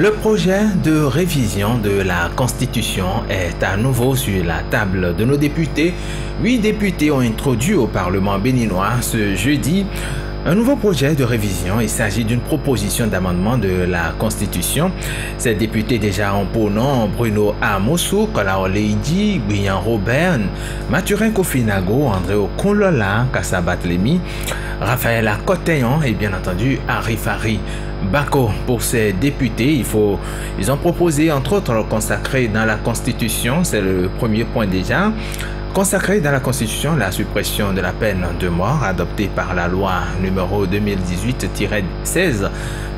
Le projet de révision de la Constitution est à nouveau sur la table de nos députés. 8 députés ont introduit au Parlement béninois ce jeudi un nouveau projet de révision. Il s'agit d'une proposition d'amendement de la Constitution. Ces députés déjà ont pour nom Bruno Amosou, Kolaole Idi, Brian Robert, Mathurin Kofinago, André Okolola, Kassabat-Lemi, Raphaël Akoteyon et bien entendu Arifari Bako. Pour ces députés, ils ont proposé entre autres consacrer dans la Constitution, c'est le premier point déjà, consacrer dans la Constitution la suppression de la peine de mort adoptée par la loi numéro 2018-16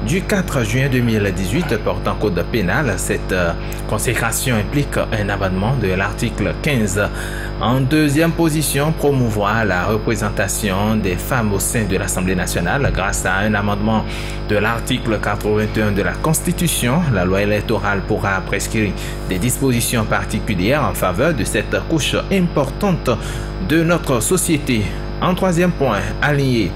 du 4 juin 2018 portant code pénal. Cette consécration implique un amendement de l'article 15. En deuxième position, promouvoir la représentation des femmes au sein de l'Assemblée nationale grâce à un amendement de l'article 81 de la Constitution. La loi électorale pourra prescrire des dispositions particulières en faveur de cette couche importante de notre société. En troisième point, aligner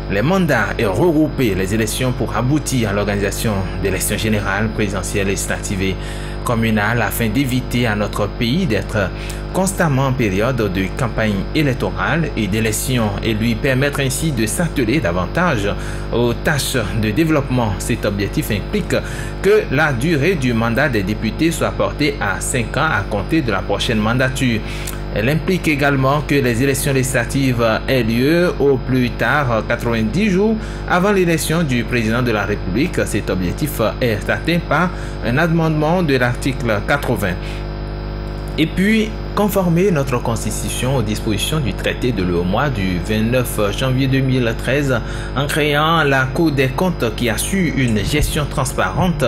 les mandats et regrouper les élections pour aboutir à l'organisation d'élections générales, présidentielles, législatives et communales afin d'éviter à notre pays d'être constamment en période de campagne électorale et d'élections et lui permettre ainsi de s'atteler davantage aux tâches de développement. Cet objectif implique que la durée du mandat des députés soit portée à 5 ans à compter de la prochaine mandature. Elle implique également que les élections législatives aient lieu au plus tard 90 jours avant l'élection du président de la République. Cet objectif est atteint par un amendement de l'article 80. Et puis, conformer notre Constitution aux dispositions du traité de l'UEMOA du 29 janvier 2013 en créant la Cour des comptes qui assure une gestion transparente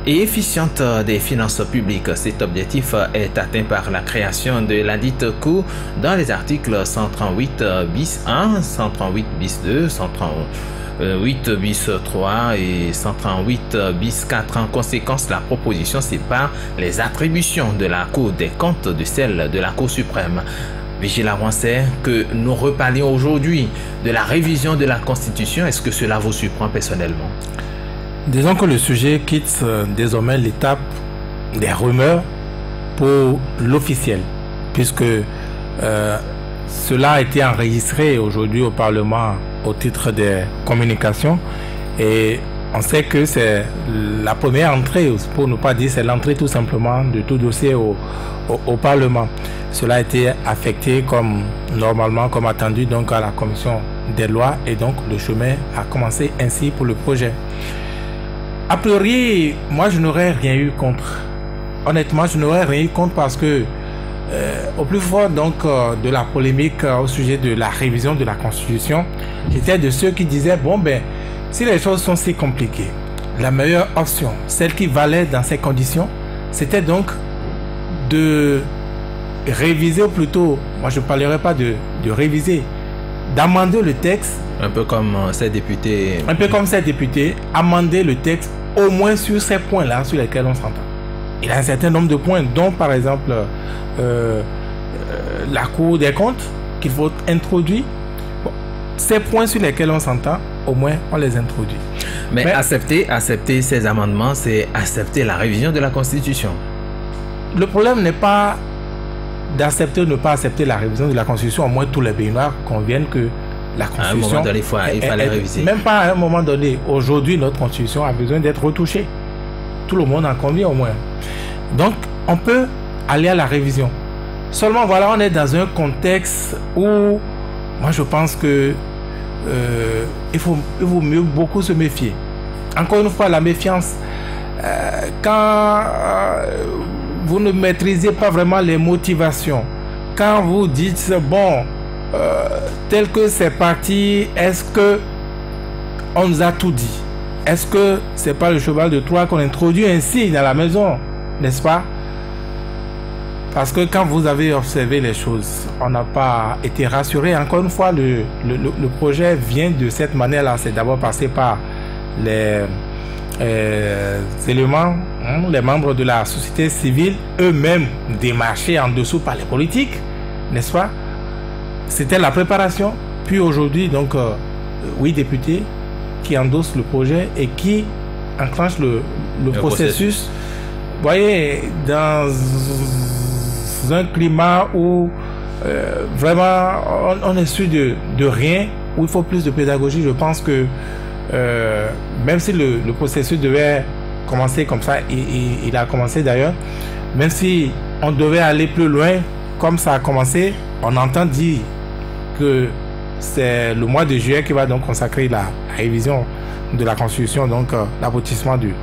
et efficiente des finances publiques. Cet objectif est atteint par la création de la dite Cour dans les articles 138 bis 1, 138 bis 2, 138 bis 3 et 138 bis 4. En conséquence, la proposition sépare les attributions de la Cour des comptes de celles de la Cour suprême. Vigile Avancé, que nous reparlions aujourd'hui de la révision de la Constitution. Est-ce que cela vous surprend personnellement? Disons que le sujet quitte désormais l'étape des rumeurs pour l'officiel, puisque cela a été enregistré aujourd'hui au Parlement au titre des communications et on sait que c'est la première entrée, pour ne pas dire c'est l'entrée tout simplement de tout dossier au Parlement. Cela a été affecté comme normalement, comme attendu donc à la commission des lois et donc le chemin a commencé ainsi pour le projet. A priori, moi je n'aurais rien eu contre. Honnêtement, je n'aurais rien eu contre parce que au plus fort donc de la polémique au sujet de la révision de la Constitution, j'étais de ceux qui disaient bon ben si les choses sont si compliquées, la meilleure option, celle qui valait dans ces conditions, c'était donc de réviser, ou plutôt, moi je ne parlerai pas de réviser, d'amender le texte. Un peu comme ces députés. Un peu comme ces députés, amender le texte au moins sur ces points-là sur lesquels on s'entend. Il y a un certain nombre de points, dont par exemple la Cour des comptes qu'il faut introduire. Bon, ces points sur lesquels on s'entend, au moins on les introduit. Mais accepter ces amendements, c'est accepter la révision de la Constitution. Le problème n'est pas d'accepter ou ne pas accepter la révision de la Constitution. Au moins tous les Béninois conviennent que la Constitution, à un moment donné, il fallait réviser. Même pas à un moment donné. Aujourd'hui, notre Constitution a besoin d'être retouchée. Tout le monde en convient au moins. Donc, on peut aller à la révision. Seulement, voilà, on est dans un contexte où, moi, je pense que il vaut mieux beaucoup se méfier. Encore une fois, la méfiance, quand vous ne maîtrisez pas vraiment les motivations, quand vous dites, bon, tel que c'est parti, est-ce que on nous a tout dit? Est-ce que c'est pas le cheval de Troie qu'on introduit ainsi dans la maison, n'est-ce pas? Parce que quand vous avez observé les choses, on n'a pas été rassuré. Encore une fois, le projet vient de cette manière-là. C'est d'abord passé par les éléments, les membres de la société civile, eux-mêmes démarchés en dessous par les politiques, n'est-ce pas? C'était la préparation. Puis aujourd'hui, donc, 8 députés qui endossent le projet et qui enclenchent le processus. Vous voyez, dans un climat où vraiment on est sûr de rien, où il faut plus de pédagogie, je pense que même si le processus devait commencer comme ça, il a commencé d'ailleurs, même si on devait aller plus loin, comme ça a commencé, on entend dire que c'est le mois de juillet qui va donc consacrer la révision de la Constitution, donc l'aboutissement du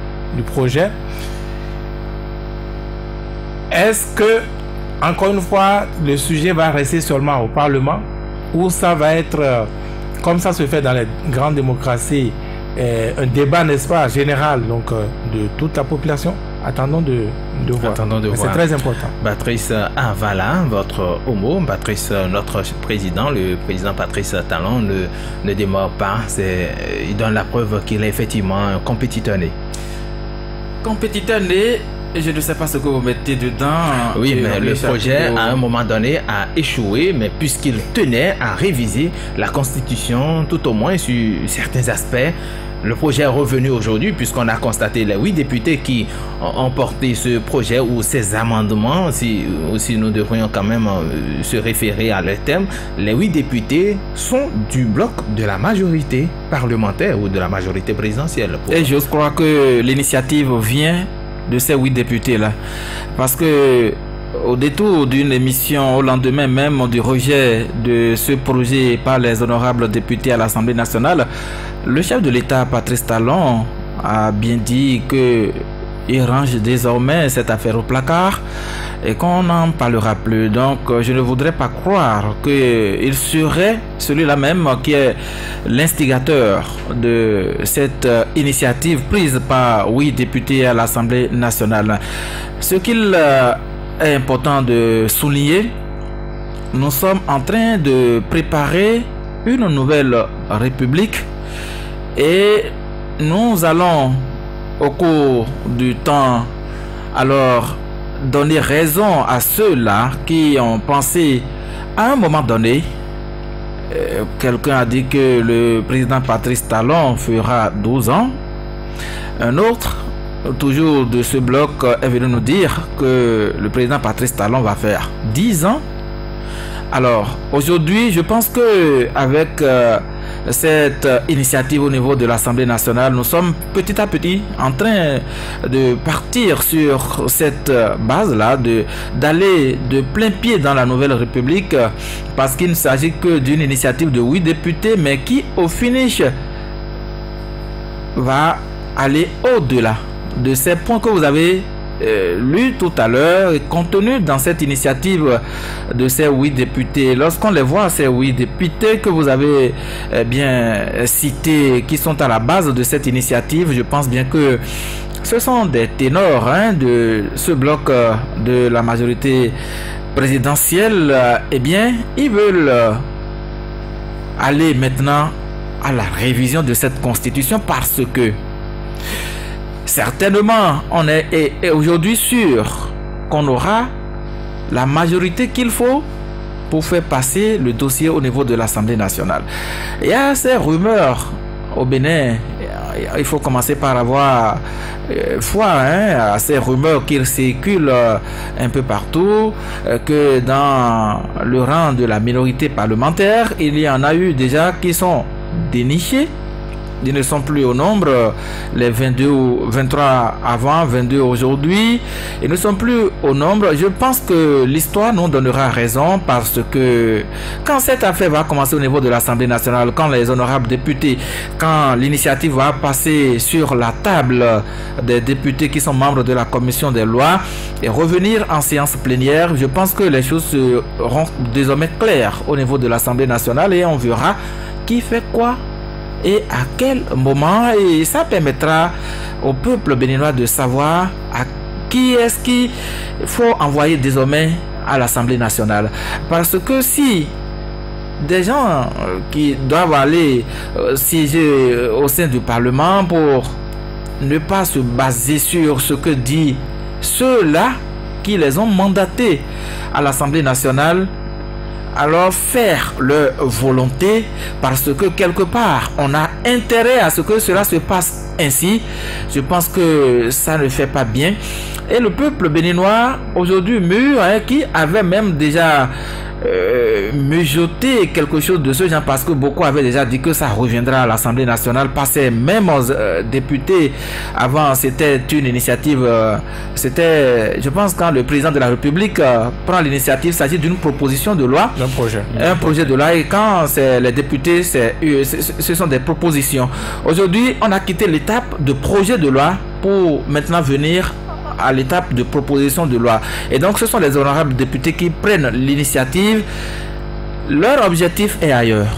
projet. Est-ce que, encore une fois, le sujet va rester seulement au Parlement ou ça va être, comme ça se fait dans les grandes démocraties, un débat, n'est-ce pas, général, donc de toute la population? Attendons de voir. C'est très important. Patrice Avala, votre homo, Patrice, notre président, le président Patrice Talon, ne démord pas. Il donne la preuve qu'il est effectivement un compétiteur né. Compétiteur né, je ne sais pas ce que vous mettez dedans. Oui, mais le projet, à un moment donné, a échoué, mais puisqu'il tenait à réviser la Constitution, tout au moins sur certains aspects, le projet est revenu aujourd'hui, puisqu'on a constaté les 8 députés qui ont porté ce projet ou ces amendements, si nous devrions quand même se référer à leur thème. Les 8 députés sont du bloc de la majorité parlementaire ou de la majorité présidentielle. Et je crois que l'initiative vient de ces 8 députés-là. Parce que au détour d'une émission, au lendemain même du rejet de ce projet par les honorables députés à l'Assemblée nationale, le chef de l'État, Patrice Talon, a bien dit qu'il range désormais cette affaire au placard et qu'on n'en parlera plus. Donc, je ne voudrais pas croire qu'il serait celui-là même qui est l'instigateur de cette initiative prise par 8 députés à l'Assemblée nationale. Ce qu'il est important de souligner, nous sommes en train de préparer une nouvelle république et nous allons au cours du temps alors donner raison à ceux-là qui ont pensé à un moment donné, quelqu'un a dit que le président Patrice Talon fera 12 ans, un autre toujours de ce bloc est venu nous dire que le président Patrice Talon va faire 10 ans. Alors aujourd'hui, je pense que avec cette initiative au niveau de l'Assemblée nationale, nous sommes petit à petit en train de partir sur cette base-là, d'aller de plein pied dans la nouvelle République, parce qu'il ne s'agit que d'une initiative de 8 députés, mais qui au finish va aller au-delà de ces points que vous avez lu tout à l'heure et contenu dans cette initiative de ces 8 députés. Lorsqu'on les voit, ces 8 députés que vous avez bien cités, qui sont à la base de cette initiative, je pense bien que ce sont des ténors de ce bloc de la majorité présidentielle. Eh bien, ils veulent aller maintenant à la révision de cette constitution parce que certainement, on est aujourd'hui sûr qu'on aura la majorité qu'il faut pour faire passer le dossier au niveau de l'Assemblée nationale. Il y a ces rumeurs au Bénin. Il faut commencer par avoir foi à ces rumeurs qui circulent un peu partout, que dans le rang de la minorité parlementaire, il y en a eu déjà qui sont dénichés. Ils ne sont plus au nombre, les 22 ou 23 avant, 22 aujourd'hui. Ils ne sont plus au nombre. Je pense que l'histoire nous donnera raison parce que quand cette affaire va commencer au niveau de l'Assemblée nationale, quand les honorables députés, quand l'initiative va passer sur la table des députés qui sont membres de la commission des lois et revenir en séance plénière, je pense que les choses seront désormais claires au niveau de l'Assemblée nationale et on verra qui fait quoi et à quel moment, et ça permettra au peuple béninois de savoir à qui est-ce qu'il faut envoyer désormais à l'Assemblée nationale. Parce que si des gens qui doivent aller siéger au sein du Parlement pour ne pas se baser sur ce que disent ceux-là qui les ont mandatés à l'Assemblée nationale, alors faire leur volonté, parce que quelque part on a intérêt à ce que cela se passe ainsi. Je pense que ça ne fait pas bien. Et le peuple béninois aujourd'hui mûr, qui avait même déjà mijoté quelque chose de ce genre, parce que beaucoup avaient déjà dit que ça reviendra à l'Assemblée nationale, passait même aux députés. Avant, c'était une initiative, c'était, je pense, quand le président de la République prend l'initiative, il s'agit d'une proposition de loi, un projet de loi, et quand c'est les députés, ce sont des propositions. Aujourd'hui, on a quitté l'étape de projet de loi pour maintenant venir à l'étape de proposition de loi. Et donc ce sont les honorables députés qui prennent l'initiative. Leur objectif est ailleurs.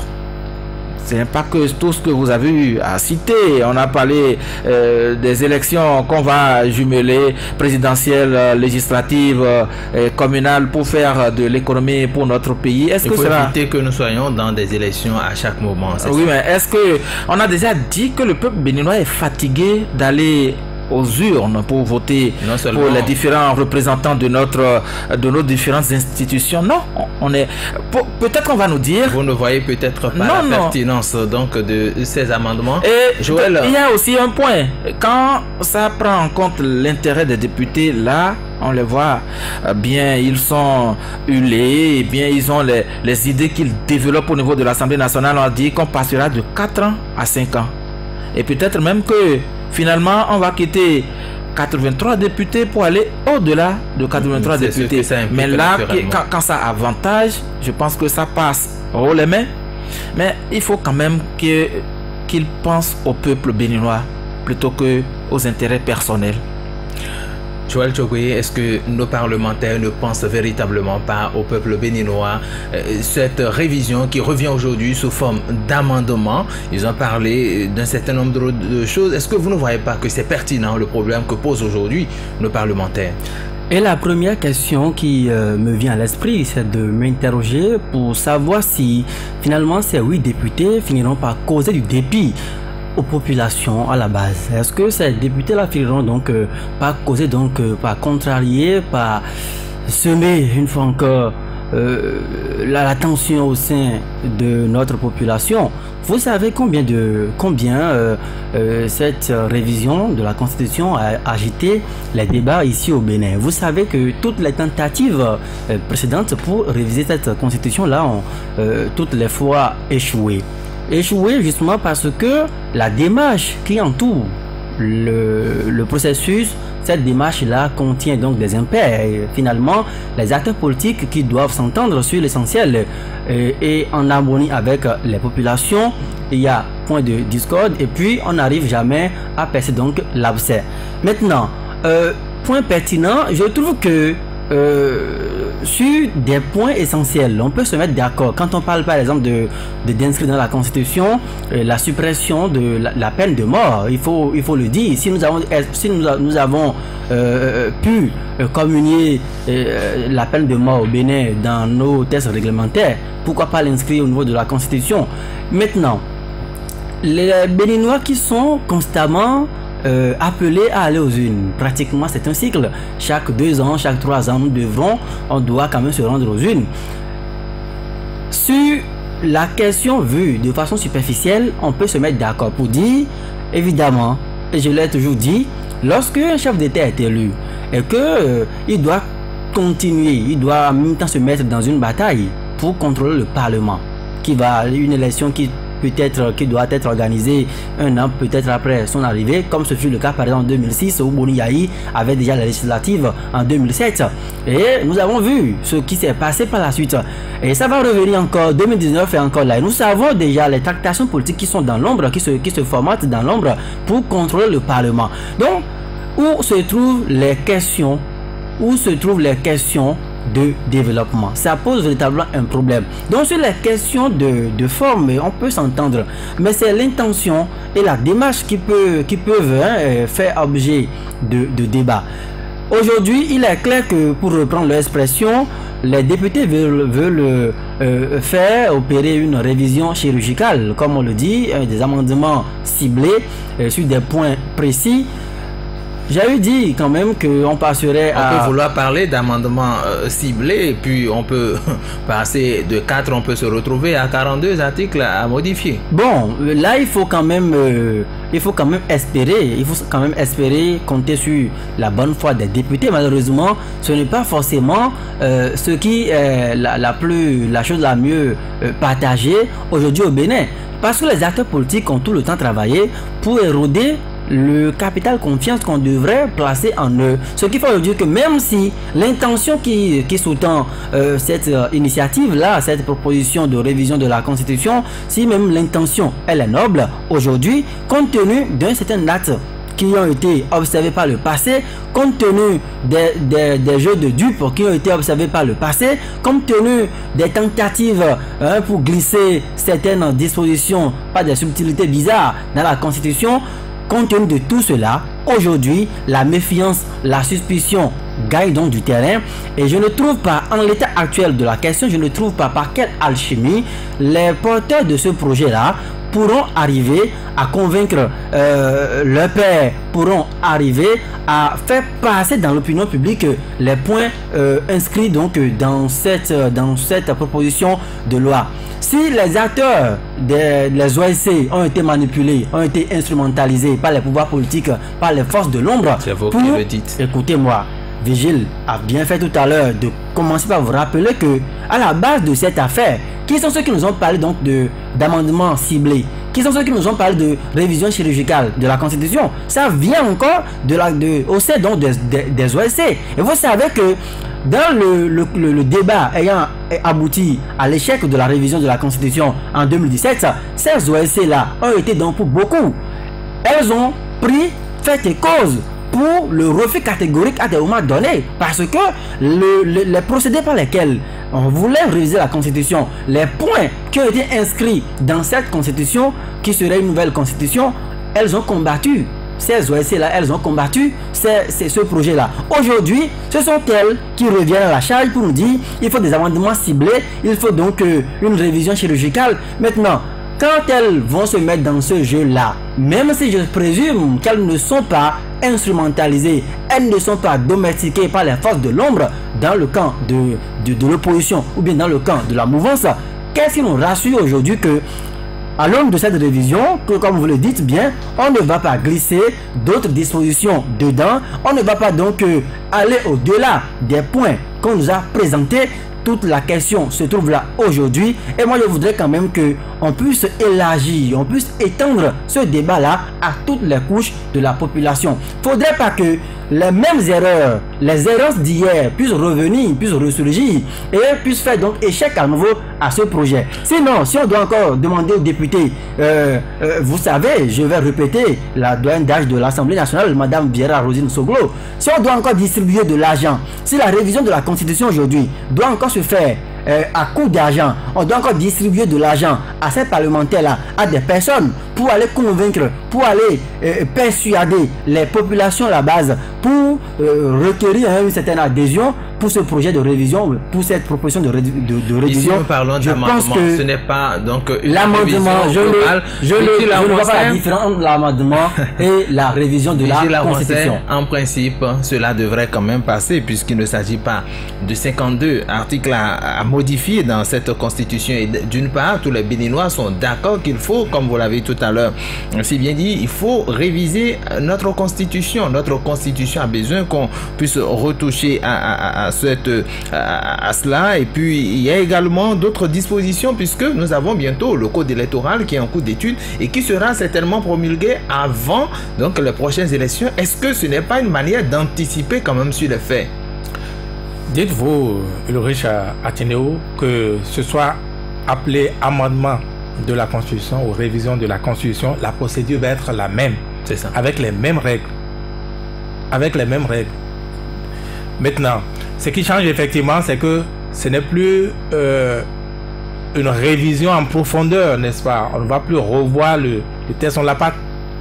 Ce n'est pas que tout ce que vous avez eu à citer. On a parlé des élections qu'on va jumeler, présidentielles, législatives, communales, pour faire de l'économie pour notre pays. Il faut éviter que nous soyons dans des élections à chaque moment. Oui, mais est-ce que on a déjà dit que le peuple béninois est fatigué d'aller aux urnes pour voter pour les différents représentants de nos différentes institutions? Non, on est. Peut-être qu'on va nous dire. Vous ne voyez peut-être pas la pertinence donc de ces amendements. Et Joël, il y a aussi un point. Quand ça prend en compte l'intérêt des députés, là, on les voit bien, ils sont hulés, bien, ils ont les idées qu'ils développent au niveau de l'Assemblée nationale. On a dit qu'on passera de 4 ans à 5 ans. Et peut-être même que finalement, on va quitter 83 députés pour aller au-delà de 83 députés. Mais là, quand ça avantage, je pense que ça passe haut les mains. Mais il faut quand même qu'ils pensent au peuple béninois plutôt qu'aux intérêts personnels. Joël Tchogoye, est-ce que nos parlementaires ne pensent véritablement pas au peuple béninois? Cette révision qui revient aujourd'hui sous forme d'amendement, ils ont parlé d'un certain nombre de choses. Est-ce que vous ne voyez pas que c'est pertinent le problème que posent aujourd'hui nos parlementaires? Et la première question qui me vient à l'esprit, c'est de m'interroger pour savoir si finalement ces 8 députés finiront par causer du dépit aux populations à la base. Est-ce que ces députés-là finiront donc par causer, donc par contrarier, par semer une fois encore la tension au sein de notre population? Vous savez combien cette révision de la Constitution a agité les débats ici au Bénin? Vous savez que toutes les tentatives précédentes pour réviser cette Constitution-là ont toutes les fois échoué. Échoué justement parce que la démarche qui entoure le processus, cette démarche-là contient donc des impairs. Et finalement, les acteurs politiques qui doivent s'entendre sur l'essentiel et en harmonie avec les populations, il y a point de discorde et puis on n'arrive jamais à percer donc l'abcès. Maintenant, point pertinent, je trouve que sur des points essentiels, on peut se mettre d'accord. Quand on parle par exemple d'inscrire dans la Constitution la suppression de la peine de mort, il faut le dire. Si nous avons pu communier la peine de mort au Bénin dans nos textes réglementaires, pourquoi pas l'inscrire au niveau de la Constitution? Maintenant, les Béninois qui sont constamment appelés à aller aux urnes. Pratiquement c'est un cycle. Chaque 2 ans, chaque 3 ans, on doit quand même se rendre aux urnes. Sur la question vue de façon superficielle, on peut se mettre d'accord pour dire, évidemment, et je l'ai toujours dit, lorsque un chef d'État est élu et que il doit continuer, il doit en même temps se mettre dans une bataille pour contrôler le Parlement, une élection qui doit être organisée 1 an peut-être après son arrivée, comme ce fut le cas par exemple en 2006 où Boni Yahi avait déjà la législative en 2007. Et nous avons vu ce qui s'est passé par la suite. Et ça va revenir encore 2019 et encore là. Et nous savons déjà les tractations politiques qui sont dans l'ombre, qui se formatent dans l'ombre pour contrôler le Parlement. Donc, où se trouvent les questions de développement? Ça pose véritablement un problème. Donc sur les questions de forme, on peut s'entendre, mais c'est l'intention et la démarche qui peuvent faire objet de débat. Aujourd'hui, il est clair que, pour reprendre l'expression, les députés veulent faire opérer une révision chirurgicale, comme on le dit, des amendements ciblés sur des points précis. J'avais dit quand même qu'on passerait à... On peut vouloir parler d'amendements ciblés, et puis on peut passer de 4, on peut se retrouver à 42 articles à modifier. Bon, là il faut quand même espérer compter sur la bonne foi des députés. Malheureusement, ce n'est pas forcément ce qui est la chose la mieux partagée aujourd'hui au Bénin. Parce que les acteurs politiques ont tout le temps travaillé pour éroder le capital confiance qu'on devrait placer en eux. Ce qui fait aujourd'hui que même si l'intention qui sous-tend cette initiative-là, cette proposition de révision de la Constitution, si même l'intention elle est noble, aujourd'hui, compte tenu d'un certain acte qui ont été observés par le passé, compte tenu des jeux de dupes qui ont été observés par le passé, compte tenu des tentatives pour glisser certaines dispositions par des subtilités bizarres dans la Constitution, compte tenu de tout cela, aujourd'hui, la méfiance, la suspicion gagnent donc du terrain et je ne trouve pas, en l'état actuel de la question, je ne trouve pas par quelle alchimie les porteurs de ce projet-là pourront arriver à convaincre leurs pairs, pourront arriver à faire passer dans l'opinion publique les points inscrits donc dans cette proposition de loi. Si les acteurs des OSC ont été manipulés, ont été instrumentalisés par les pouvoirs politiques, par les forces de l'ombre, c'est vous qui le dites. Écoutez-moi, Vigile a bien fait tout à l'heure de commencer par vous rappeler que à la base de cette affaire, qui sont ceux qui nous ont parlé donc d'amendements ciblés, qui sont ceux qui nous ont parlé de révision chirurgicale de la Constitution, ça vient encore au sein donc des OSC. Et vous savez que dans le débat ayant abouti à l'échec de la révision de la Constitution en 2017, ces OSC-là ont été donc pour beaucoup. Elles ont pris fait et cause pour le refus catégorique à des moments donnés, parce que les procédés par lesquels on voulait réviser la Constitution, les points qui ont été inscrits dans cette Constitution, qui serait une nouvelle Constitution, elles ont combattu. Ces OSC-là, elles ont combattu ce projet-là. Aujourd'hui, ce sont elles qui reviennent à la charge pour nous dire il faut des amendements ciblés, il faut donc une révision chirurgicale. Maintenant, quand elles vont se mettre dans ce jeu-là, même si je présume qu'elles ne sont pas instrumentalisées, elles ne sont pas domestiquées par les forces de l'ombre dans le camp de l'opposition ou bien dans le camp de la mouvance, qu'est-ce qui nous rassure aujourd'hui que à l'aune de cette révision, que comme vous le dites bien, on ne va pas glisser d'autres dispositions dedans, on ne va pas donc aller au-delà des points qu'on nous a présentés. Toute la question se trouve là aujourd'hui et moi je voudrais quand même qu'on puisse élargir, on puisse étendre ce débat-là à toutes les couches de la population. Il ne faudrait pas que les mêmes erreurs, les erreurs d'hier puissent revenir, puissent ressurgir et puissent faire donc échec à nouveau à ce projet. Sinon, si on doit encore demander aux députés, vous savez, je vais répéter la doyenne d'âge de l'Assemblée nationale, Madame Viera Rosine Soglo, si on doit encore distribuer de l'argent, si la révision de la Constitution aujourd'hui doit encore se faire à coût d'argent, on doit encore distribuer de l'argent à ces parlementaires-là, à des personnes pour aller convaincre, pour aller persuader les populations à la base, pour requérir une certaine adhésion pour ce projet de révision, pour cette proposition de révision. Ici, nous parlons d'amendement, ce n'est pas donc l'amendement. Je ne vois pas la différence entre l'amendement et la révision de la Constitution. En principe, cela devrait quand même passer puisqu'il ne s'agit pas de 52 articles à modifier dans cette Constitution. Et d'une part, tous les Béninois sont d'accord qu'il faut, comme vous l'avez tout à l'heure si bien dit, il faut réviser notre Constitution. Notre Constitution a besoin qu'on puisse retoucher à cela. Et puis il y a également d'autres dispositions puisque nous avons bientôt le code électoral qui est en cours d'étude et qui sera certainement promulgué avant donc les prochaines élections. Est-ce que ce n'est pas une manière d'anticiper quand même sur les faits? Dites-vous, Ulrich Athénéo, que ce soit appelé amendement de la Constitution ou révision de la Constitution, la procédure va être la même. C'est ça. Avec les mêmes règles. Avec les mêmes règles. Maintenant, ce qui change effectivement, c'est que ce n'est plus une révision en profondeur, n'est-ce pas? On ne va plus revoir le texte, on ne l'a pas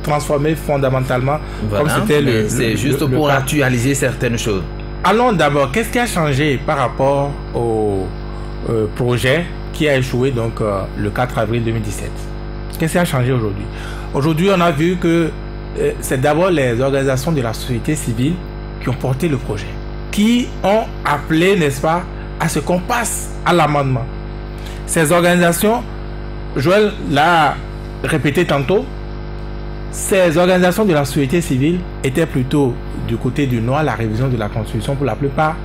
transformé fondamentalement. Voilà, comme c'était c'est juste pour actualiser certaines choses. Allons d'abord, qu'est-ce qui a changé par rapport au projet qui a échoué donc le 4 avril 2017? Qu'est-ce qui a changé aujourd'hui? Aujourd'hui, on a vu que c'est d'abord les organisations de la société civile qui ont porté le projet, qui ont appelé, n'est-ce pas, à ce qu'on passe à l'amendement. Ces organisations, Joël l'a répété tantôt, ces organisations de la société civile étaient plutôt du côté du non à la révision de la Constitution pour la plupart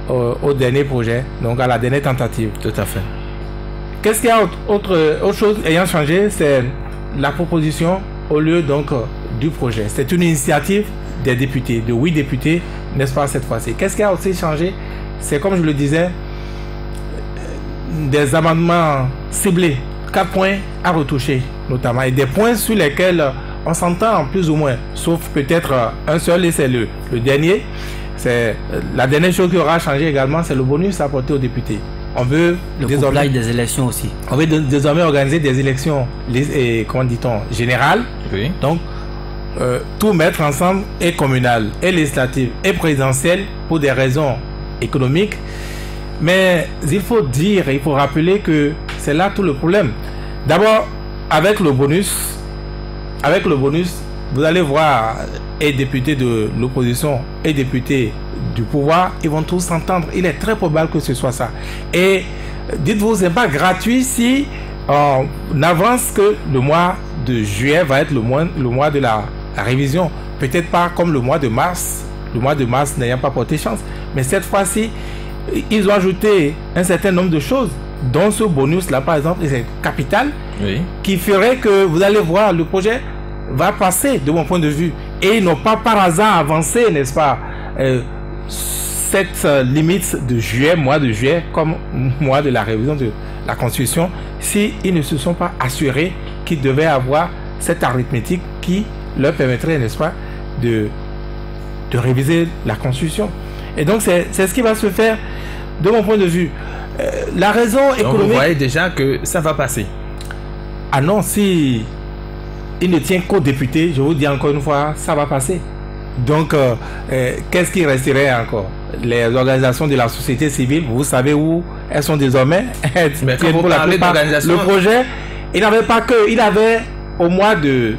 au dernier projet, donc à la dernière tentative. Tout à fait. Qu'est-ce qu'il y a autre chose ayant changé, c'est la proposition au lieu donc du projet. C'est une initiative des députés, de 8 députés, n'est-ce pas, cette fois-ci. Qu'est-ce qui a aussi changé? C'est comme je le disais, des amendements ciblés, 4 points à retoucher notamment, et des points sur lesquels on s'entend plus ou moins, sauf peut-être un seul, et c'est le dernier. C'est la dernière chose qui aura changé également, c'est le bonus apporté aux députés. On veut désormais des élections aussi. On veut désormais organiser des élections, comment dit-on, générales. Oui. Donc tout mettre ensemble, et communal, et législative, et présidentielle, pour des raisons économiques. Mais il faut dire, il faut rappeler que c'est là tout le problème. D'abord, avec le bonus, vous allez voir, et députés de l'opposition et députés du pouvoir, ils vont tous s'entendre. Il est très probable que ce soit ça. Et dites-vous, c'est pas gratuit si on avance que le mois de juillet va être le mois de la révision. Peut-être pas comme le mois de mars. Le mois de mars n'ayant pas porté chance. Mais cette fois-ci, ils ont ajouté un certain nombre de choses, dont ce bonus-là, par exemple, c'est capital, oui, qui ferait que vous allez voir, le projet va passer de mon point de vue. Et ils n'ont pas par hasard avancé, n'est-ce pas, cette limite de juillet, mois de juillet, comme mois de la révision de la Constitution, si ils ne se sont pas assurés qu'ils devaient avoir cette arithmétique qui leur permettrait, n'est-ce pas, de réviser la Constitution. Et donc, c'est ce qui va se faire de mon point de vue. La raison économique... Donc vous voyez déjà que ça va passer. Ah non, si il ne tient qu'aux députés, je vous dis encore une fois, ça va passer. Donc, qu'est-ce qui resterait encore? Les organisations de la société civile, vous savez où elles sont désormais. Mais quand vous parlez d'organisation... Le projet, il n'avait pas que... Il avait, au mois de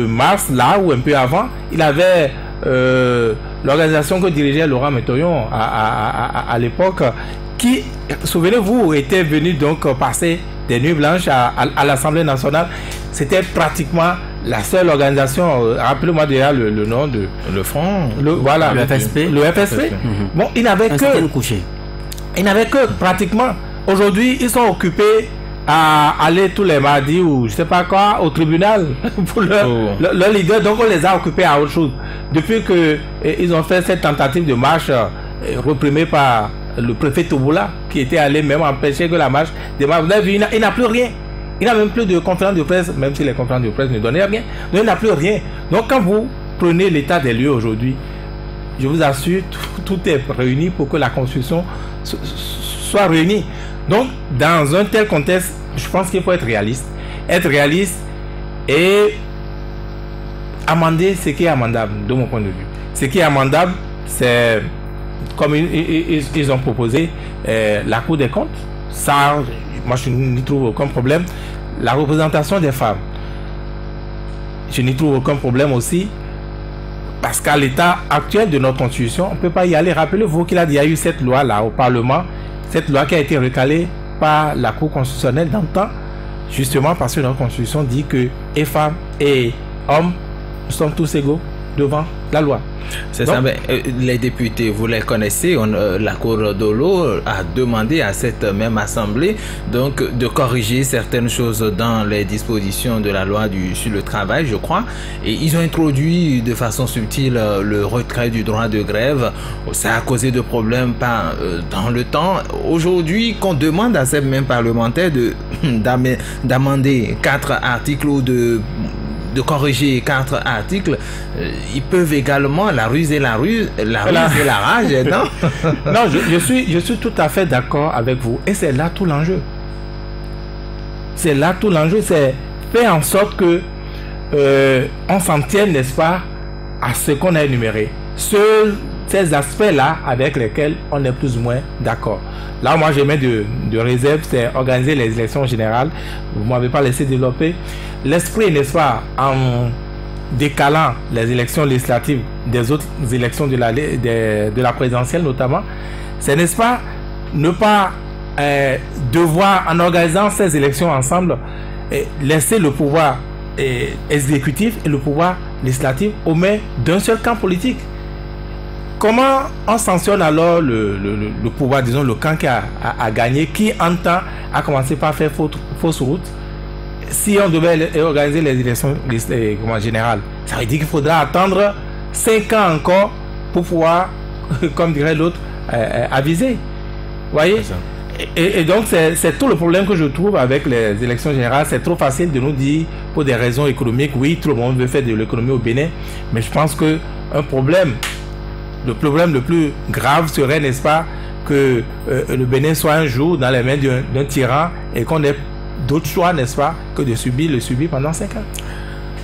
mars, là, ou un peu avant, il avait... l'organisation que dirigeait Laurent Métoyon à l'époque, qui, souvenez-vous, était venu donc passer des nuits blanches à l'Assemblée nationale. C'était pratiquement la seule organisation, rappelez-moi déjà le nom de... Le Front. Voilà. Le FSP. Le FSP. Bon, il n'avait que pratiquement. Aujourd'hui, ils sont occupés à aller tous les mardis ou je sais pas quoi au tribunal pour leur leader. Donc on les a occupés à autre chose. Depuis que ils ont fait cette tentative de marche reprimée par le préfet Touboula, qui était allé même empêcher que la marche démarre. Vous avez vu, il n'a plus rien. Il n'a même plus de conférence de presse, même si les conférences de presse ne donnaient rien. Donc il n'a plus rien. Donc quand vous prenez l'état des lieux aujourd'hui, je vous assure, tout est réuni pour que la Constitution soit réunie. Donc, dans un tel contexte, je pense qu'il faut être réaliste. Être réaliste et amender ce qui est amendable, de mon point de vue. Ce qui est amendable, c'est, comme ils ont proposé, la Cour des comptes. Ça, moi, je n'y trouve aucun problème. La représentation des femmes, je n'y trouve aucun problème aussi. Parce qu'à l'état actuel de notre Constitution, on ne peut pas y aller. Rappelez-vous qu'il y a eu cette loi-là au Parlement. Cette loi qui a été recalée par la Cour constitutionnelle dans le temps, justement parce que notre Constitution dit que et femmes et hommes, nous sommes tous égaux devant la loi. C'est ça, mais les députés, vous les connaissez, la Cour de l'eau a demandé à cette même assemblée donc de corriger certaines choses dans les dispositions de la loi sur le travail, je crois, et ils ont introduit de façon subtile le retrait du droit de grève. Ça a causé de problèmes dans le temps. Aujourd'hui, qu'on demande à ces mêmes parlementaires d'amender 4 articles ou de corriger 4 articles, ils peuvent également la ruse et la rage, non? Non, je suis tout à fait d'accord avec vous. Et c'est là tout l'enjeu. C'est là tout l'enjeu, c'est faire en sorte que on s'en tienne, n'est-ce pas, à ce qu'on a énuméré. Ces aspects-là avec lesquels on est plus ou moins d'accord. Là, moi, j'ai mis de réserve, c'est organiser les élections générales. Vous ne m'avez pas laissé développer. L'esprit, n'est-ce pas, en décalant les élections législatives des autres élections de la présidentielle notamment, c'est, n'est-ce pas, ne pas devoir, en organisant ces élections ensemble, laisser le pouvoir exécutif et le pouvoir législatif aux mains d'un seul camp politique. Comment on sanctionne alors le pouvoir, disons le camp qui a gagné, qui en temps a commencé par faire fausse route? Si on devait organiser les élections générales, ça veut dire qu'il faudra attendre 5 ans encore pour pouvoir, comme dirait l'autre, aviser. Vous voyez? Et donc c'est tout le problème que je trouve avec les élections générales. C'est trop facile de nous dire, pour des raisons économiques, oui, tout le monde veut faire de l'économie au Bénin, mais je pense que le problème le plus grave serait, n'est-ce pas, que le Bénin soit un jour dans les mains d'un tyran et qu'on ait d'autres choix, n'est-ce pas, que de le subir pendant 5 ans.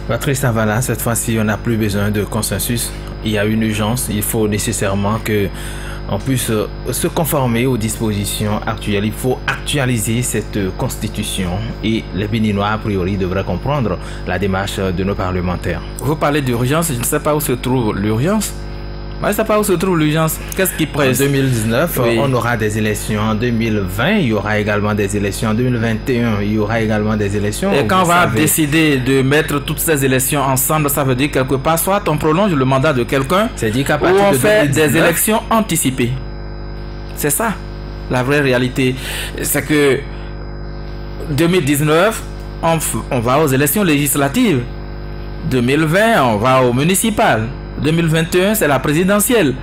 Patrice Avala, cette fois-ci, on n'a plus besoin de consensus. Il y a une urgence. Il faut nécessairement qu'on puisse se conformer aux dispositions actuelles. Il faut actualiser cette constitution et les Béninois, a priori, devraient comprendre la démarche de nos parlementaires. Vous parlez d'urgence, je ne sais pas où se trouve l'urgence. Je ne sais pas où se trouve l'urgence. Qu'est-ce qui presse? En 2019, oui, on aura des élections. En 2020, il y aura également des élections. En 2021, il y aura également des élections. Et quand on va décider de mettre toutes ces élections ensemble, ça veut dire quelque part, soit on prolonge le mandat de quelqu'un, ou on fait des élections anticipées. C'est ça, la vraie réalité. C'est que 2019, on va aux élections législatives. 2020, on va aux municipales. 2021, c'est la présidentielle.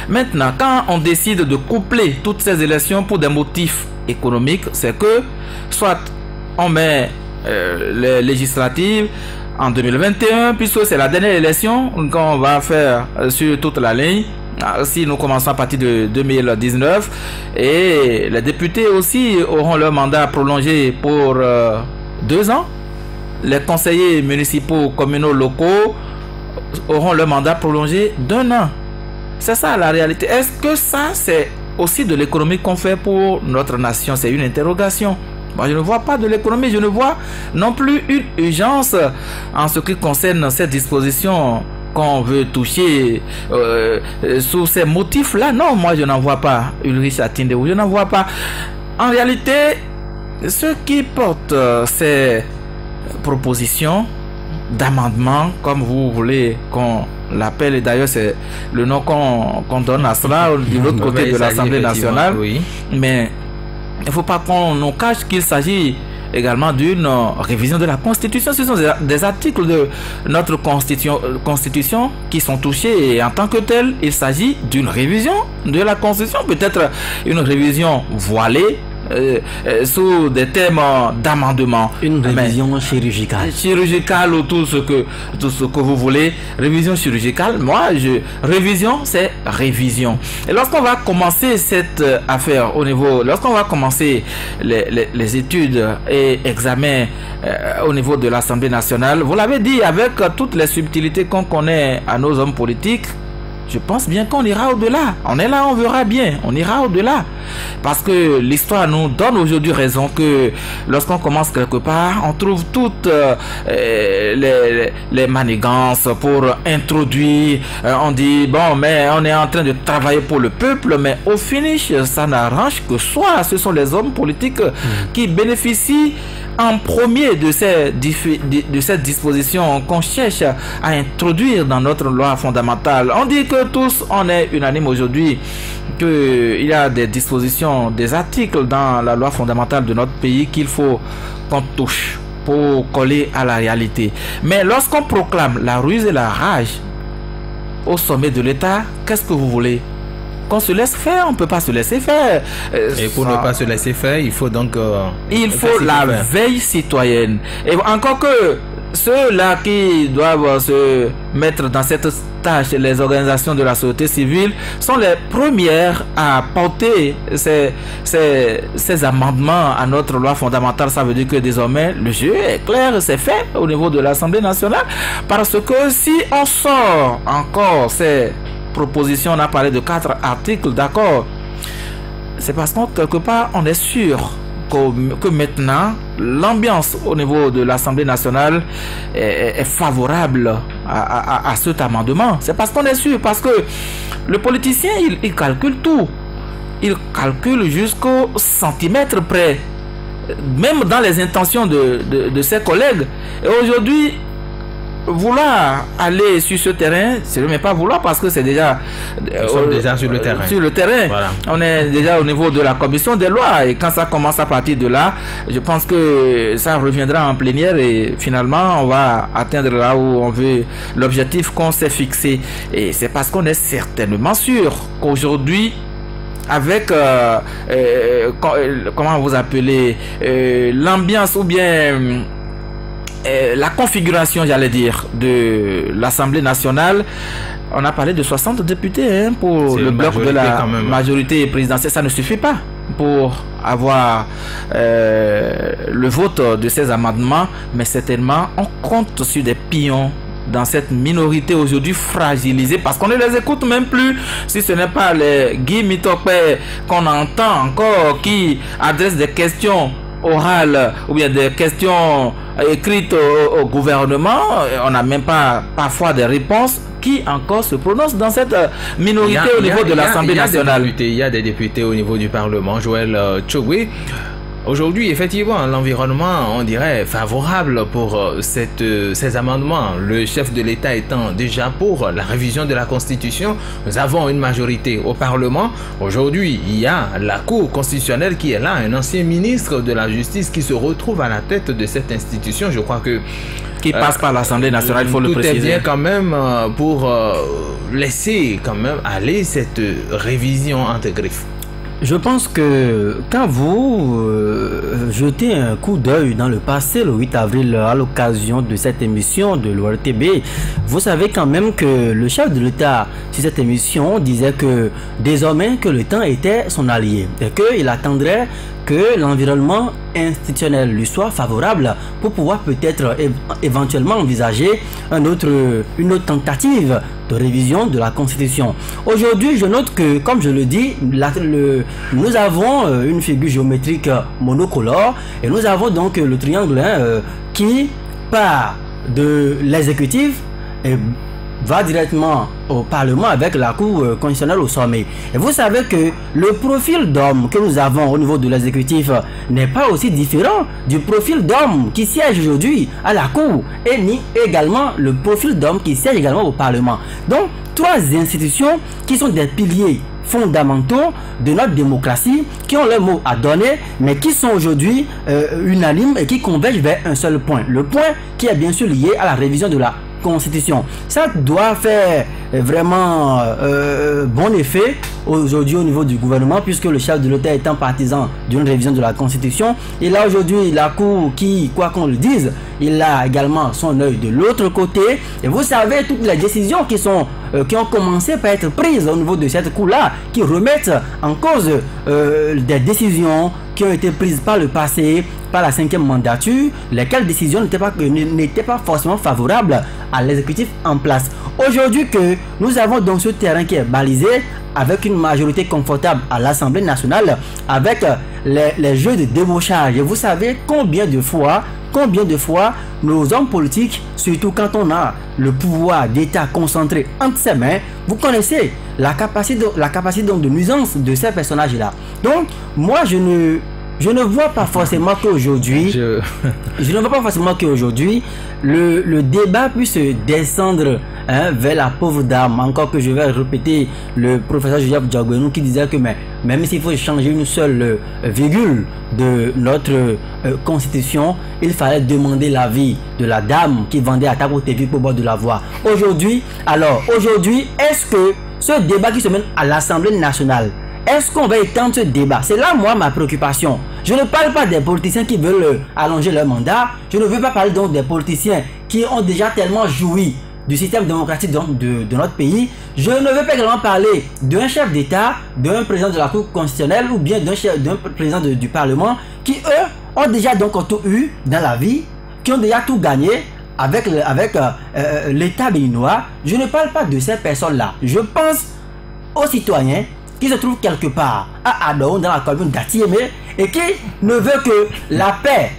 Maintenant, quand on décide de coupler toutes ces élections pour des motifs économiques, c'est que soit on met les législatives en 2021, puisque c'est la dernière élection qu'on va faire sur toute la ligne, si nous commençons à partir de 2019, et les députés aussi auront leur mandat prolongé pour 2 ans. Les conseillers municipaux, communaux, locaux auront le mandat prolongé d'1 an. C'est ça la réalité. Est-ce que ça, c'est aussi de l'économie qu'on fait pour notre nation? C'est une interrogation. Moi, je ne vois pas de l'économie. Je ne vois non plus une urgence en ce qui concerne ces dispositions qu'on veut toucher sous ces motifs-là. Non, moi, je n'en vois pas. Ulrich Atindéou, je n'en vois pas. En réalité, ce qui porte ces propositions d'amendement, comme vous voulez qu'on l'appelle, et d'ailleurs c'est le nom qu'on donne à cela de l'autre côté de l'Assemblée nationale, oui. Mais il ne faut pas qu'on nous cache qu'il s'agit également d'une révision de la Constitution. Ce sont des articles de notre Constitution qui sont touchés, et en tant que tel, il s'agit d'une révision de la Constitution, peut-être une révision voilée, sous des thèmes d'amendement. Une révision chirurgicale. Chirurgicale ou tout ce que vous voulez. Révision chirurgicale. Révision, c'est révision. Et lorsqu'on va commencer cette affaire lorsqu'on va commencer les études et examens au niveau de l'Assemblée nationale, vous l'avez dit, avec toutes les subtilités qu'on connaît à nos hommes politiques, je pense bien qu'on ira au-delà. On est là, on verra bien. On ira au-delà. Parce que l'histoire nous donne aujourd'hui raison que lorsqu'on commence quelque part, on trouve toutes les manigances pour introduire. On dit, bon, mais on est en train de travailler pour le peuple, mais au finish, ça n'arrange que soi. Ce sont les hommes politiques qui bénéficient en premier de cette disposition qu'on cherche à introduire dans notre loi fondamentale. On dit que tous, on est unanime aujourd'hui qu'il y a des dispositions, des articles dans la loi fondamentale de notre pays qu'il faut qu'on touche pour coller à la réalité. Mais lorsqu'on proclame la ruse et la rage au sommet de l'État, qu'est-ce que vous voulez? Qu'on se laisse faire? On ne peut pas se laisser faire. Et pour ne pas se laisser faire, il faut donc... il faut la veille citoyenne. Et encore que ceux-là qui doivent se mettre dans cette tâche, les organisations de la société civile, sont les premières à porter ces amendements à notre loi fondamentale. Ça veut dire que désormais, le jeu est clair, c'est fait au niveau de l'Assemblée nationale. Parce que si on sort encore ces proposition, on a parlé de 4 articles, d'accord, c'est parce que quelque part on est sûr que maintenant l'ambiance au niveau de l'Assemblée nationale est favorable à cet amendement. C'est parce qu'on est sûr, parce que le politicien, il calcule tout. Il calcule jusqu'au centimètre près, même dans les intentions de ses collègues. Et aujourd'hui, vouloir aller sur ce terrain, c'est même pas vouloir, parce que c'est déjà nous sommes déjà sur le terrain. Sur le terrain. Voilà. On est déjà au niveau de la commission des lois, et quand ça commence à partir de là, je pense que ça reviendra en plénière et finalement on va atteindre là où on veut, l'objectif qu'on s'est fixé. Et c'est parce qu'on est certainement sûr qu'aujourd'hui, avec comment vous appelez, l'ambiance ou bien la configuration, j'allais dire, de l'Assemblée nationale, on a parlé de 60 députés pour le bloc de la majorité présidentielle. Ça ne suffit pas pour avoir le vote de ces amendements, mais certainement on compte sur des pions dans cette minorité aujourd'hui fragilisée, parce qu'on ne les écoute même plus, si ce n'est pas les Guy Mitopé qu'on entend encore, qui adressent des questions orales ou bien des questions écrites au gouvernement. On n'a même pas parfois des réponses. Qui encore se prononce dans cette minorité au niveau de l'Assemblée nationale? Il y a des députés au niveau du Parlement. Joël Tchogwe. Aujourd'hui, effectivement, l'environnement, on dirait, favorable pour ces amendements. Le chef de l'État étant déjà pour la révision de la Constitution, nous avons une majorité au Parlement. Aujourd'hui, il y a la Cour constitutionnelle qui est là, un ancien ministre de la Justice qui se retrouve à la tête de cette institution. Je crois que qui passe par l'Assemblée nationale, il faut le préciser. Tout est bien quand même pour laisser quand même aller cette révision entre griffes. Je pense que quand vous jetez un coup d'œil dans le passé, le 8 avril, à l'occasion de cette émission de l'ORTB, vous savez quand même que le chef de l'État sur cette émission disait que désormais que le temps était son allié et qu'il attendrait que l'environnement institutionnel lui soit favorable pour pouvoir peut-être éventuellement envisager une autre tentative de révision de la Constitution. Aujourd'hui, je note que, comme je le dis, nous avons une figure géométrique monocolore et nous avons donc le triangle qui part de l'exécutif et va directement au Parlement avec la Cour constitutionnelle au sommet. Et vous savez que le profil d'homme que nous avons au niveau de l'exécutif n'est pas aussi différent du profil d'homme qui siège aujourd'hui à la Cour et ni également le profil d'homme qui siège également au Parlement. Donc, trois institutions qui sont des piliers fondamentaux de notre démocratie, qui ont leur mot à donner, mais qui sont aujourd'hui unanimes et qui convergent vers un seul point. Le point qui est bien sûr lié à la révision de la Constitution. Ça doit faire vraiment bon effet aujourd'hui au niveau du gouvernement, puisque le chef de l'État étant partisan d'une révision de la Constitution, et là aujourd'hui la Cour qui, quoi qu'on le dise, il a également son œil de l'autre côté. Et vous savez toutes les décisions qui ont commencé par être prises au niveau de cette Cour-là, qui remettent en cause des décisions qui ont été prises par le passé, par la 5e mandature, lesquelles décisions n'étaient pas forcément favorables à l'exécutif en place. Aujourd'hui que nous avons donc ce terrain qui est balisé avec une majorité confortable à l'Assemblée nationale, avec les jeux de débauchage. Et vous savez combien de fois nos hommes politiques, surtout quand on a le pouvoir d'État concentré entre ses mains, vous connaissez la capacité donc de nuisance de ces personnages-là. Donc, moi, je ne vois pas forcément qu'aujourd'hui, je ne vois pas forcément qu'aujourd'hui, le débat puisse descendre vers la pauvre dame. Encore que je vais répéter le professeur Joseph Diagbenu qui disait que même s'il faut changer une seule virgule de notre constitution, il fallait demander l'avis de la dame qui vendait à Tabo TV pour boire de la voix. Aujourd'hui, est-ce que ce débat qui se mène à l'Assemblée nationale, est-ce qu'on va étendre ce débat? C'est là, moi, ma préoccupation. Je ne parle pas des politiciens qui veulent allonger leur mandat. Je ne veux pas parler donc des politiciens qui ont déjà tellement joui du système démocratique de notre pays. Je ne veux pas également parler d'un chef d'État, d'un président de la Cour constitutionnelle ou bien d'un président du Parlement qui, eux, ont déjà donc tout eu dans la vie, qui ont déjà tout gagné avec l'État béninois. Je ne parle pas de ces personnes-là. Je pense aux citoyens qui se trouve quelque part à Adon, dans la commune d'Atiémé, et qui ne veut que la paix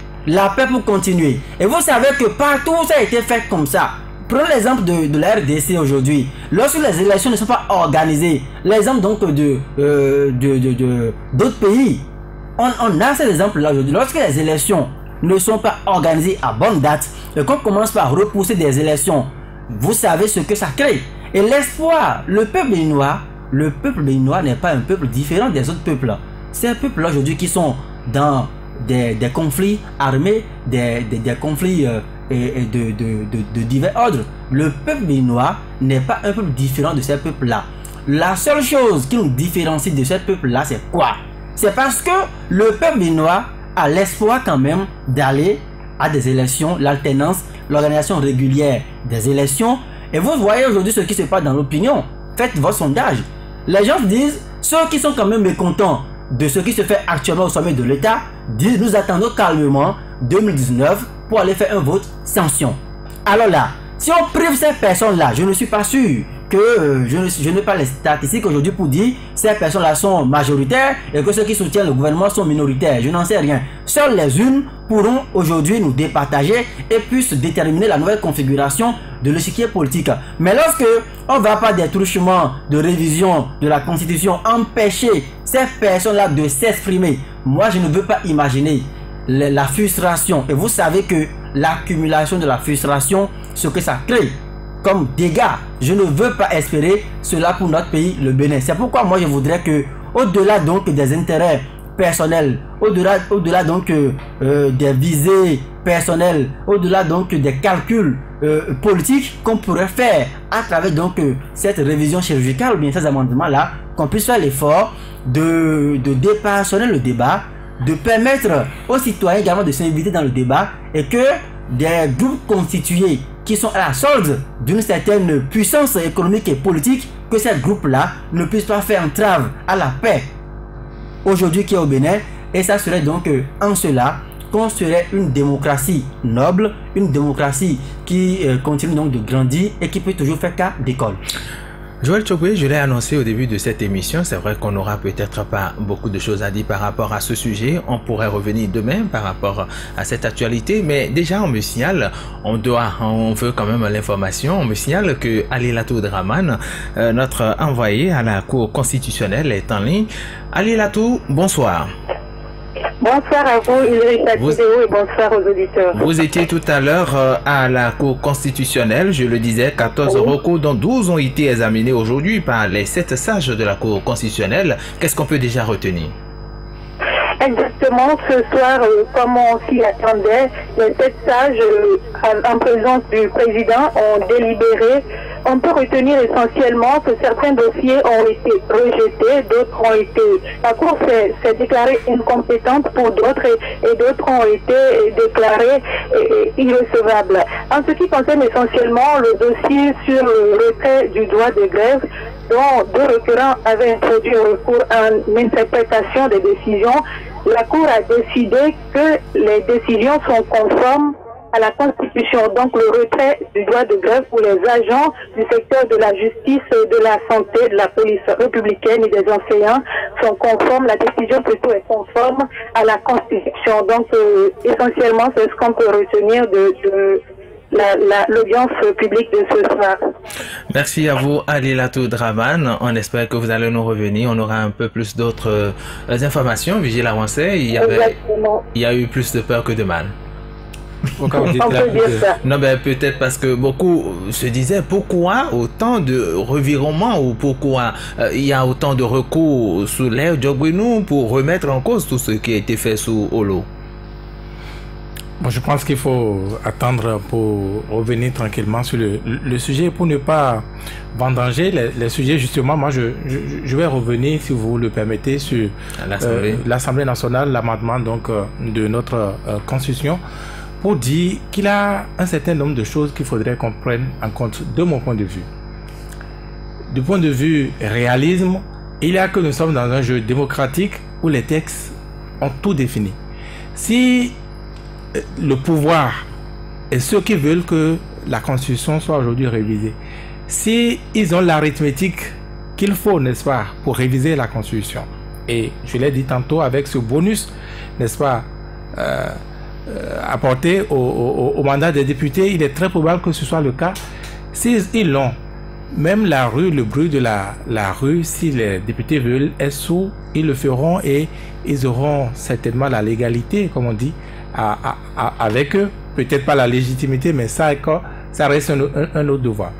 pour continuer. Et vous savez que partout ça a été fait comme ça. Prenons l'exemple de la RDC aujourd'hui. Lorsque les élections ne sont pas organisées, l'exemple donc d'autres pays, on a cet exemple-là aujourd'hui. Lorsque les élections ne sont pas organisées à bonne date, et qu'on commence par repousser des élections, vous savez ce que ça crée. Et l'espoir, le peuple béninois n'est pas un peuple différent des autres peuples. Ces peuples-là aujourd'hui qui sont dans des conflits armés, des conflits de divers ordres. Le peuple béninois n'est pas un peuple différent de ces peuples-là. La seule chose qui nous différencie de ces peuples-là, c'est quoi? C'est parce que le peuple béninois a l'espoir quand même d'aller à des élections, l'alternance, l'organisation régulière des élections. Et vous voyez aujourd'hui ce qui se passe dans l'opinion. Faites votre sondage. Les gens disent, ceux qui sont quand même mécontents de ce qui se fait actuellement au sommet de l'État, disent nous attendons calmement 2019 pour aller faire un vote sanction. Alors là, si on prive ces personnes-là, je ne suis pas sûr que je n'ai pas les statistiques aujourd'hui pour dire ces personnes-là sont majoritaires et que ceux qui soutiennent le gouvernement sont minoritaires. Je n'en sais rien. Seules les unes pourront aujourd'hui nous départager et puissent déterminer la nouvelle configuration de l'échiquier politique. Mais lorsque on va par des truchements de révision de la Constitution empêcher ces personnes-là de s'exprimer, moi je ne veux pas imaginer la frustration. Et vous savez que l'accumulation de la frustration, ce que ça crée comme dégâts, je ne veux pas espérer cela pour notre pays, le Bénin. C'est pourquoi moi je voudrais que, au-delà donc des intérêts personnels, au-delà donc des visées personnelles, au-delà donc des calculs politiques qu'on pourrait faire à travers donc cette révision chirurgicale ou bien ces amendements-là, qu'on puisse faire l'effort de dépassionner le débat, de permettre aux citoyens également de s'inviter dans le débat et que des groupes constitués qui sont à la solde d'une certaine puissance économique et politique, que ces groupes-là ne puissent pas faire entrave à la paix aujourd'hui qui est au Bénin. Et ça serait donc en cela qu'on serait une démocratie noble, une démocratie qui continue donc de grandir et qui peut toujours faire cas d'école. Joël Tchokwe, je l'ai annoncé au début de cette émission, c'est vrai qu'on n'aura peut-être pas beaucoup de choses à dire par rapport à ce sujet, on pourrait revenir demain par rapport à cette actualité, mais déjà on me signale, on veut quand même l'information, on me signale que Alilatou Draman, notre envoyé à la Cour constitutionnelle, est en ligne. Alilatou, bonsoir. Bonsoir à vous, Idrissa Tidéo, et bonsoir aux auditeurs. Vous étiez tout à l'heure à la Cour constitutionnelle, je le disais, 14 recours dont 12 ont été examinés aujourd'hui par les 7 sages de la Cour constitutionnelle. Qu'est-ce qu'on peut déjà retenir? Exactement, ce soir, comme on s'y attendait, les 7 sages, en présence du président, ont délibéré. On peut retenir essentiellement que certains dossiers ont été rejetés, d'autres ont été... La Cour s'est déclarée incompétente pour d'autres et d'autres ont été déclarés irrecevables. En ce qui concerne essentiellement le dossier sur le retrait du droit de grève, dont 2 requérants avaient introduit un recours en interprétation des décisions, la Cour a décidé que les décisions sont conformes à la Constitution. Donc le retrait du droit de grève pour les agents du secteur de la justice, de la santé, de la police républicaine et des enseignants sont conformes, la décision plutôt est conforme à la Constitution. Donc essentiellement c'est ce qu'on peut retenir de l'audience publique de ce soir. Merci à vous, Alilatou Draman. On espère que vous allez nous revenir. On aura un peu plus d'autres informations. Vigile avancé, il y a eu plus de peur que de mal. On peut dire ça. Non, ben peut-être parce que beaucoup se disaient pourquoi autant de revirements ou pourquoi il y a autant de recours sous l'ère Djogbenou pour remettre en cause tout ce qui a été fait sous Olo. Bon, je pense qu'il faut attendre pour revenir tranquillement sur le sujet pour ne pas vendanger les sujets. Justement, moi, je vais revenir, si vous le permettez, sur l'Assemblée nationale, l'amendement donc de notre Constitution, pour dire qu'il y a un certain nombre de choses qu'il faudrait qu'on prenne en compte de mon point de vue. Du point de vue réalisme, il y a que nous sommes dans un jeu démocratique où les textes ont tout défini. Si le pouvoir et ceux qui veulent que la Constitution soit aujourd'hui révisée, si ils ont l'arithmétique qu'il faut, n'est-ce pas, pour réviser la Constitution. Et je l'ai dit tantôt, avec ce bonus, n'est-ce pas, apporté au mandat des députés, il est très probable que ce soit le cas. S'ils l'ont, même la rue, le bruit de la rue, si les députés veulent être sourds, ils le feront et ils auront certainement la légalité, comme on dit, avec eux. Peut-être pas la légitimité, mais ça reste un autre devoir.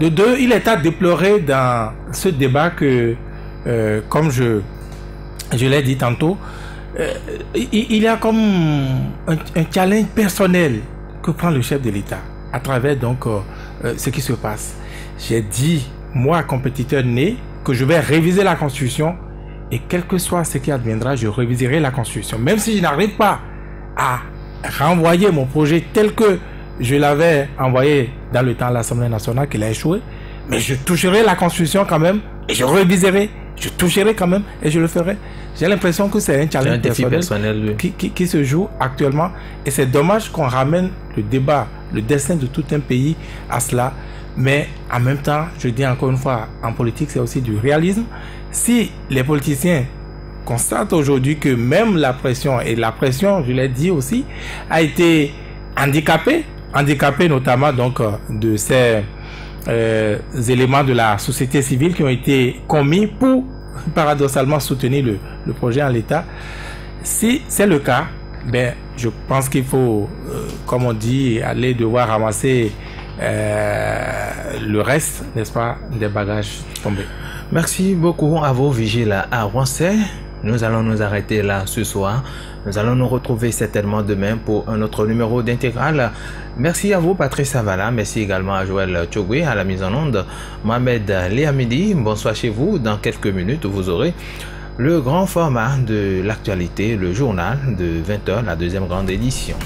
De deux, il est à déplorer dans ce débat que, comme je l'ai dit tantôt, il y a comme un challenge personnel que prend le chef de l'État à travers donc ce qui se passe. J'ai dit, moi, compétiteur né, que je vais réviser la Constitution et quel que soit ce qui adviendra, je réviserai la Constitution. Même si je n'arrive pas à renvoyer mon projet tel que je l'avais envoyé dans le temps à l'Assemblée nationale, qu'il a échoué, mais je toucherai la Constitution quand même et je réviserai, je toucherai quand même et je le ferai. J'ai l'impression que c'est un challenge personnel qui se joue actuellement et c'est dommage qu'on ramène le débat, le destin de tout un pays à cela. Mais en même temps, je dis encore une fois, en politique, c'est aussi du réalisme. Si les politiciens constatent aujourd'hui que même la pression, je l'ai dit aussi, a été handicapée notamment donc de ces éléments de la société civile qui ont été commis pour paradoxalement soutenir le projet en l'état. Si c'est le cas, ben, je pense qu'il faut, comme on dit, aller devoir ramasser le reste, n'est-ce pas, des bagages tombés. Merci beaucoup à vous, vigiles à Roncey. Nous allons nous arrêter là ce soir. Nous allons nous retrouver certainement demain pour un autre numéro d'Intégral. Merci à vous, Patrice Savala. Merci également à Joël Tchogwe à la mise en onde. Mohamed Léamidi, bonsoir chez vous. Dans quelques minutes, vous aurez le grand format de l'actualité, le journal de 20h, la deuxième grande édition.